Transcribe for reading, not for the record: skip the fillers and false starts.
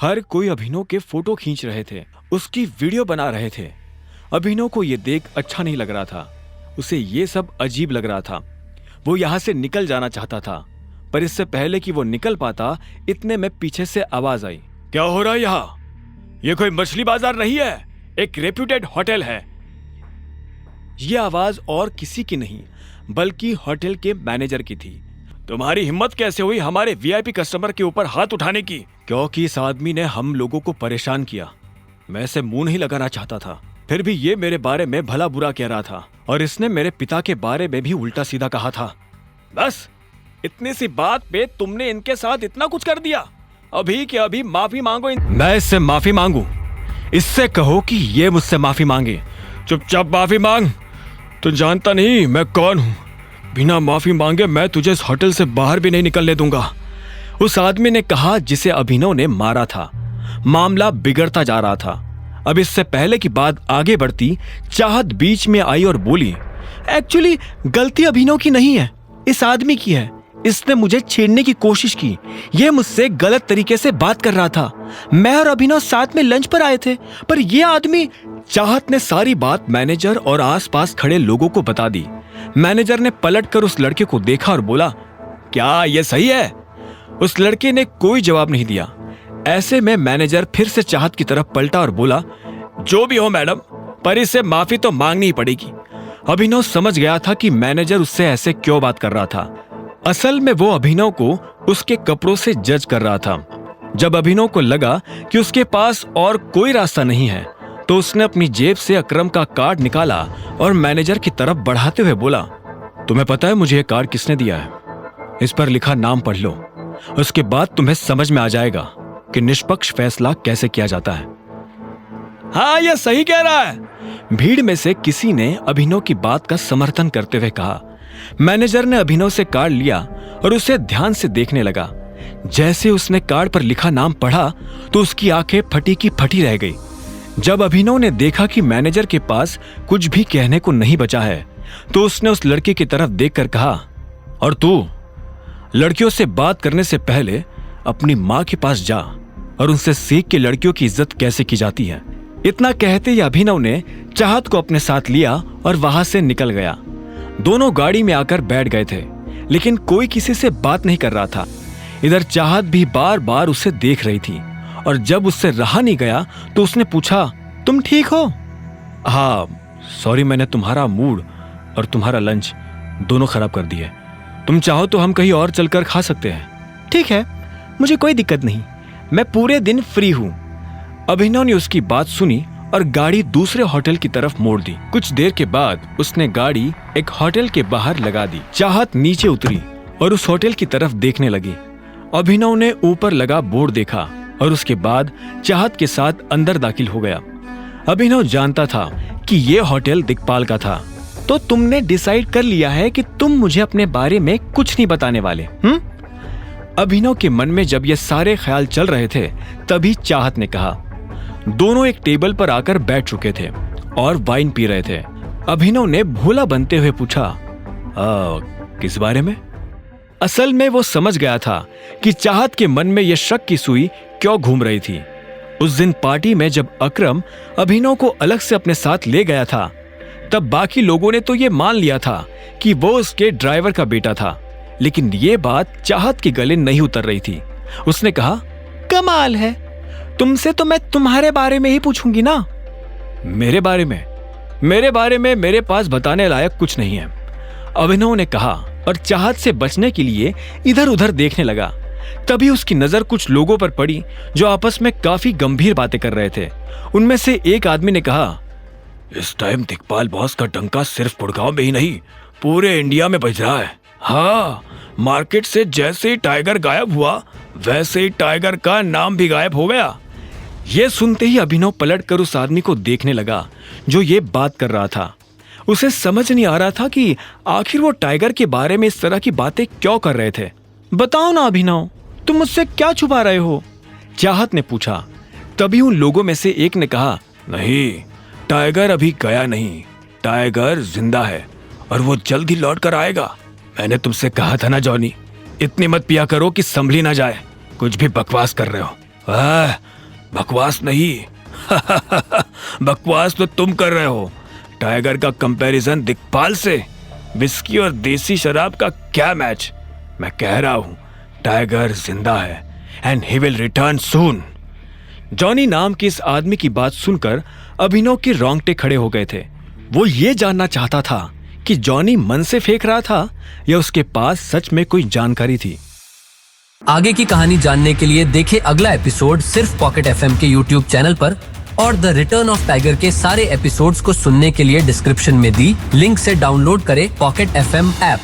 हर कोई अभिनव के फोटो खींच रहे थे, उसकी वीडियो बना रहे थे। अभिनव को ये देख अच्छा नहीं लग रहा था, उसे ये सब अजीब लग रहा था। वो यहाँ से निकल जाना चाहता था, पर इससे पहले कि वो निकल पाता, इतने में पीछे से आवाज आई। क्या हो रहा है यहाँ? ये कोई मछली बाजार नहीं है, एक रेप्यूटेड होटल है। ये आवाज और किसी की नहीं बल्कि होटल के मैनेजर की थी। तुम्हारी हिम्मत कैसे हुई हमारे वीआईपी कस्टमर के ऊपर हाथ उठाने की? क्योंकि इस आदमी ने हम लोगों को परेशान किया। मैं इसे मुंह नहीं लगाना चाहता था, फिर भी ये मेरे बारे में भला बुरा कह रहा था और इसने मेरे पिता के बारे में भी उल्टा सीधा कहा था। बस इतनी सी बात पे तुमने इनके साथ इतना कुछ कर दिया। अभी के अभी माफी मांगो। मैं इससे माफी मांगू? इससे कहो कि ये मुझसे माफी मांगे। चुपचाप माफी मांग। तू जानता नहीं मैं कौन हूं। बिना माफी मांगे मैं तुझे इस होटल से बाहर भी नहीं निकलने दूंगा, उस आदमी ने कहा जिसे अभिनव ने मारा था। मामला बिगड़ता जा रहा था। अब इससे पहले की बात आगे बढ़ती, चाहत बीच में आई और बोली, एक्चुअली गलती अभिनव की नहीं है, इस आदमी की है। इसने मुझे छेड़ने की कोशिश की। यह मुझसे गलत तरीके से बात कर रहा था। मैं और अभिनव साथ में लंच पर आए थे, पर यह आदमी। चाहत ने सारी बात मैनेजर और आसपास खड़े लोगों को बता दी। मैनेजर ने पलटकर उस लड़के को देखा और बोला, क्या यह सही है? उस लड़के ने कोई जवाब नहीं दिया। ऐसे में मैनेजर फिर से चाहत की तरफ पलटा और बोला, जो भी हो मैडम, पर इससे माफी तो मांगनी ही पड़ेगी। अभिनव समझ गया था कि मैनेजर उससे ऐसे क्यों बात कर रहा था। असल में वो अभिनव को उसके कपड़ों से जज कर रहा था। जब अभिनव को लगा कि उसके पास और कोई रास्ता नहीं है, तो उसने अपनी जेब से अकरम का कार्ड निकाला और मैनेजर की तरफ बढ़ाते हुए बोला, तुम्हें पता है मुझे ये कार्ड किसने दिया है? इस पर लिखा नाम पढ़ लो, उसके बाद तुम्हें समझ में आ जाएगा कि निष्पक्ष फैसला कैसे किया जाता है। हाँ, यह सही कह रहा है। भीड़ में से किसी ने अभिनव की बात का समर्थन करते हुए कहा। मैनेजर ने अभिनव से कार्ड लिया और उसे ध्यान से देखने लगा। जैसे उसने कार्ड पर लिखा नाम पढ़ा तो उसकी आंखें फटी की फटी रह गई। जब अभिनव ने देखा कि मैनेजर के पास कुछ भी कहने को नहीं बचा है, तो उसने उस लड़के की तरफ देखकर कहा, और तू लड़कियों से बात करने से पहले अपनी मां के पास जा और उनसे सीख के लड़कियों की इज्जत कैसे की जाती है। इतना कहते ही अभिनव ने चाहत को अपने साथ लिया और वहां से निकल गया। दोनों गाड़ी में आकर बैठ गए थे, लेकिन कोई किसी से बात नहीं कर रहा था। इधर चाहत भी बार बार उसे देख रही थी और जब उससे रहा नहीं गया तो उसने पूछा, तुम ठीक हो? हाँ सॉरी, मैंने तुम्हारा मूड और तुम्हारा लंच दोनों खराब कर दिए। तुम चाहो तो हम कहीं और चलकर खा सकते हैं। ठीक है, मुझे कोई दिक्कत नहीं, मैं पूरे दिन फ्री हूं। अभिनव ने उसकी बात सुनी और गाड़ी दूसरे होटल की तरफ मोड़ दी। कुछ देर के बाद उसने गाड़ी एक होटल के बाहर लगा दी। चाहत नीचे उतरी और उस होटल की तरफ देखने लगी। अभिनव ने ऊपर लगा बोर्ड देखा और उसके बाद चाहत के साथ अंदर दाखिल हो गया। अभिनव जानता था कि यह होटल दिक्पाल का था। तो तुमने डिसाइड कर लिया है कि तुम मुझे अपने बारे में कुछ नहीं बताने वाले? अभिनव के मन में जब ये सारे ख्याल चल रहे थे, तभी चाहत ने कहा। दोनों एक टेबल पर आकर बैठ चुके थे और वाइन पी रहे थे। अभिनव ने भोला बनते हुए पूछा, किस बारे में? असल में वो समझ गया था कि चाहत के मन में यह शक की सुई क्यों घूम रही थी। उस दिन पार्टी में जब अकरम अभिनव को अलग से अपने साथ ले गया था, तब बाकी लोगों ने तो ये मान लिया था कि वो उसके ड्राइवर का बेटा था, लेकिन ये बात चाहत के गले नहीं उतर रही थी। उसने कहा, कमाल है, तुमसे तो मैं तुम्हारे बारे में ही पूछूंगी ना। मेरे बारे में मेरे पास बताने लायक कुछ नहीं है, अभिनव ने कहा और चाहत से बचने के लिए इधर उधर देखने लगा। तभी उसकी नजर कुछ लोगों पर पड़ी जो आपस में काफी गंभीर बातें कर रहे थे। उनमें से एक आदमी ने कहा, इस टाइम दिक्पाल बॉस का डंका सिर्फ गुड़गांव में ही नहीं, पूरे इंडिया में बज रहा है। हाँ, मार्केट से जैसे ही टाइगर गायब हुआ, वैसे ही टाइगर का नाम भी गायब हो गया। यह सुनते ही अभिनव पलटकर उस आदमी को देखने लगा जो ये बात कर रहा था। उसे समझ नहीं आ रहा था कि आखिर वो टाइगर के बारे में इस तरह की बातें क्यों कर रहे थे। बताओ ना अभिनव, तुम मुझसे क्या छुपा रहे हो? चाहत ने पूछा। तभी उन लोगों में से एक ने कहा, नहीं, टाइगर अभी गया नहीं, टाइगर जिंदा है और वो जल्द ही लौट कर आएगा। मैंने तुमसे कहा था ना जॉनी, इतनी मत पिया करो कि संभली ना जाए। कुछ भी बकवास कर रहे हो। बकवास नहीं। बकवास तो तुम कर रहे हो। टाइगर का कंपैरिजन दिक्पाल से, विस्की और देसी शराब का क्या मैच। मैं कह रहा हूं टाइगर जिंदा है and he will return soon. Johnny नाम के इस आदमी की बात सुनकर अभिनव के रोंगटे खड़े हो गए थे। वो ये जानना चाहता था कि जॉनी मन से फेंक रहा था या उसके पास सच में कोई जानकारी थी। आगे की कहानी जानने के लिए देखें अगला एपिसोड सिर्फ पॉकेट एफएम के यूट्यूब चैनल पर, और द रिटर्न ऑफ टाइगर के सारे एपिसोड्स को सुनने के लिए डिस्क्रिप्शन में दी लिंक से डाउनलोड करें पॉकेट एफएम ऐप।